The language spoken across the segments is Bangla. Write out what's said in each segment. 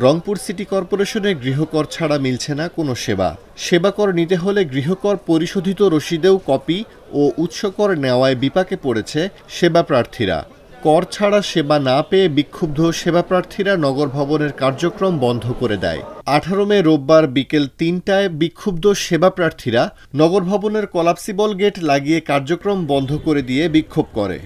রংপুর সিটি কর্পোরেশনের গৃহকর ছাড়া মিলছে না কোনো সেবা। সেবা কর নিতে হলে গৃহকর পরিশোধিত রসিদেও কপি ও উৎসকর নেওয়ায় বিপাকে পড়েছে সেবা প্রার্থীরা। কর ছাড়া সেবা না পেয়ে বিক্ষুব্ধ সেবা প্রার্থীরা নগর ভবনের কার্যক্রম বন্ধ করে দেয়। 18 মে রোববার বিকেল 3টায় বিক্ষুব্ধ সেবা প্রার্থীরা নগর ভবনের কলাপসিবল গেট লাগিয়ে কার্যক্রম বন্ধ করে দিয়ে বিক্ষোভ করে।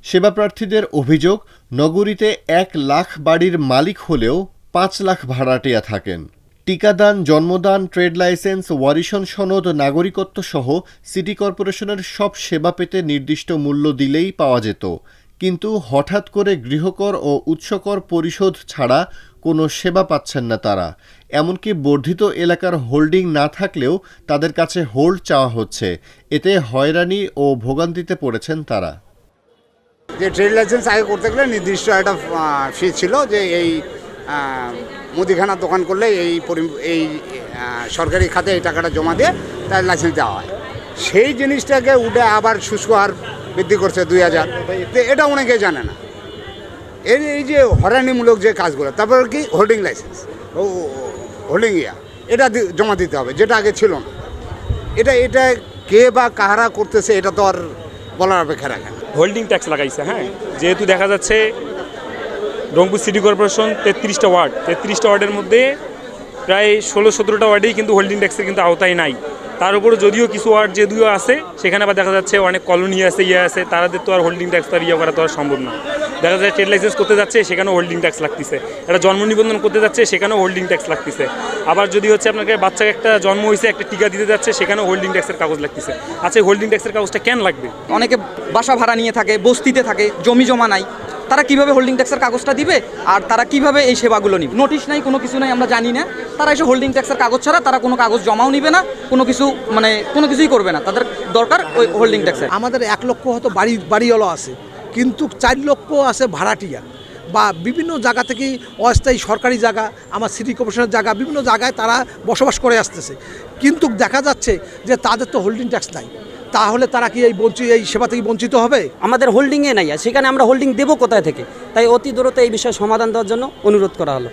সেবা প্রার্থীদের অভিযোগ, নগরীতে 1 লাখ বাড়ির মালিক হলেও 5 লাখ ভাড়াটিয়া থাকেন। টিকাদান, জন্মদান, ট্রেড লাইসেন্স, ওয়ারিশন সনদ, নাগরিকত্ব সহ সিটি কর্পোরেশনের সব সেবা পেতে নির্দিষ্ট মূল্য দিলেই পাওয়া যেত। কিন্তু হঠাৎ করে গৃহকর ও উৎসকর পরিশোধ ছাড়া কোনো সেবা পাচ্ছেন না তারা। এমনকি বর্ধিত এলাকার হোল্ডিং না থাকলেও তাদের কাছে হোল্ড চাওয়া হচ্ছে। এতে হয়রানি ও ভোগান্তিতে পড়েছেন তারা। যে ট্রেড লাইসেন্স আগে করতে গেলে নির্দিষ্ট একটা ফি ছিল, যে এই মুদিখানার দোকান করলে এই সরকারি খাতে এই টাকাটা জমা দিয়ে তার লাইসেন্স দেওয়া হয়। সেই জিনিসটাকে উঠে আবার শুষ্ক হার বৃদ্ধি করছে 2000। এটা অনেকেই জানে না। এই যে হয়রানিমূলক যে কাজগুলো, তারপর কি হোল্ডিং লাইসেন্স ও হোল্ডিং এটা জমা দিতে হবে, যেটা আগে ছিল না। এটা কে বা কাহারা করতেছে এটা তো আর বলার অপেক্ষা রাখে না। হোল্ডিং ট্যাক্স লাগাইছে, হ্যাঁ, যেহেতু দেখা যাচ্ছে রংপুর সিটি কর্পোরেশন 33টা ওয়ার্ড, 33টা ওয়ার্ডের মধ্যে প্রায় 16-17টা ওয়ার্ডেই কিন্তু হোল্ডিং ট্যাক্সের কিন্তু আওতায় নাই। তার উপরে যদিও কিছু ওয়ার্ড যদিও আছে, সেখানে আবার দেখা যাচ্ছে অনেক কলোনি আছে, আছে, তাদের তো আর হোল্ডিং ট্যাক্স তার করা তো আর সম্ভব না। দেখা যায় ট্রেড লাইসেন্স করতে যাচ্ছে, সেখানেও হোল্ডিং ট্যাক্স লাগতেছে। একটা জন্ম নিবন্ধন করতে যাচ্ছে, সেখানেও হোল্ডিং ট্যাক্স লাগতেছে। আবার যদি হচ্ছে আপনাকে বাচ্চাকে একটা জন্ম হয়েছে, একটা টিকা দিতে যাচ্ছে, সেখানেও হোল্ডিং ট্যাক্সের কাগজ লাগতেছে। আচ্ছা, এই হোল্ডিং ট্যাক্সের কাগজটা কেন লাগবে? অনেকে বাসা ভাড়া নিয়ে থাকে, বস্তিতে থাকে, জমি জমা নাই, তারা কিভাবে হোল্ডিং ট্যাক্সের কাগজটা দিবে? আর তারা কিভাবে এই সেবাগুলো নিবে? নোটিশ নাই, কোনো কিছু নাই, আমরা জানি না। তারা এসে হোল্ডিং ট্যাক্সের কাগজ ছাড়া তারা কোনো কাগজ জমাও নিবে না, কোনো কিছুই করবে না। তাদের দরকার ওই হোল্ডিং ট্যাক্সের। আমাদের 1 লক্ষ হয়তো বাড়িওয়ালা আছে, কিন্তু 4 লক্ষ আছে ভাড়াটিয়া, বা বিভিন্ন জায়গা থেকে অস্থায়ী সরকারি জায়গা, আমার সিটি কর্পোরেশনের জায়গা, বিভিন্ন জায়গায় তারা বসবাস করে আসতেছে। কিন্তু দেখা যাচ্ছে যে তাদের তো হোল্ডিং ট্যাক্স নাই। তাহলে তারা কি এই সেবা থেকে বঞ্চিত হবে? আমাদের হোল্ডিংয়ে নাই, সেখানে আমরা হোল্ডিং দেবো কোথায় থেকে? তাই অতি দ্রুত এই বিষয়ে সমাধান দেওয়ার জন্য অনুরোধ করা হলো।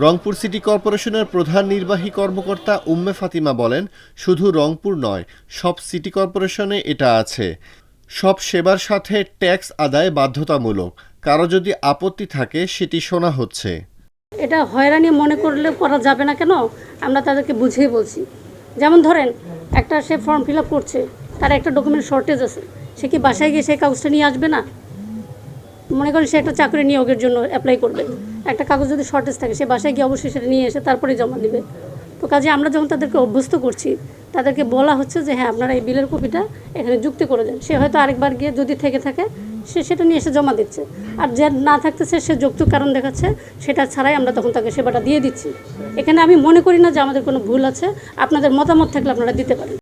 রংপুর সিটি কর্পোরেশনের প্রধান নির্বাহী কর্মকর্তা উম্মে ফাতিমা বলেন, শুধু রংপুর নয়, সব সিটি কর্পোরেশনে এটা আছে। সব সেবার সাথে ট্যাক্স আদায় বাধ্যতামূলক। কারো যদি আপত্তি থাকে সেটি শোনা হচ্ছে। এটা হয়রানি মনে করলে করা যাবে না কেন? আমরা তাদেরকে বুঝিয়ে বলছি। যেমন ধরেন, একটা সে ফর্ম ফিল আপ করছে, তার একটা ডকুমেন্ট শর্টেজ আছে, সে কি বাসায় গিয়ে সেই কাগজটা নিয়ে আসবে না? মনে করেন সে একটা চাকরি নিয়োগের জন্য অ্যাপ্লাই করবে, একটা কাগজ যদি শর্টেজ থাকে, সে বাসায় গিয়ে অবশ্যই সেটা নিয়ে এসে তারপরে জমা দেবে। তো কাজে আমরা যখন তাদেরকে অভ্যস্ত করছি, তাদেরকে বলা হচ্ছে যে হ্যাঁ, আপনারা এই বিলের কপিটা এখানে যুক্তি করে দেন। সে হয়তো আরেকবার গিয়ে যদি থেকে থাকে, সে সেটা নিয়ে এসে জমা দিচ্ছে। আর যে না থাকতেছে, সে যৌক্তিক কারণ দেখাচ্ছে, সেটা ছাড়াই আমরা তখন তাকে সেবাটা দিয়ে দিচ্ছি। এখানে আমি মনে করি না যে আমাদের কোনো ভুল আছে। আপনাদের মতামত থাকলে আপনারা দিতে পারেন।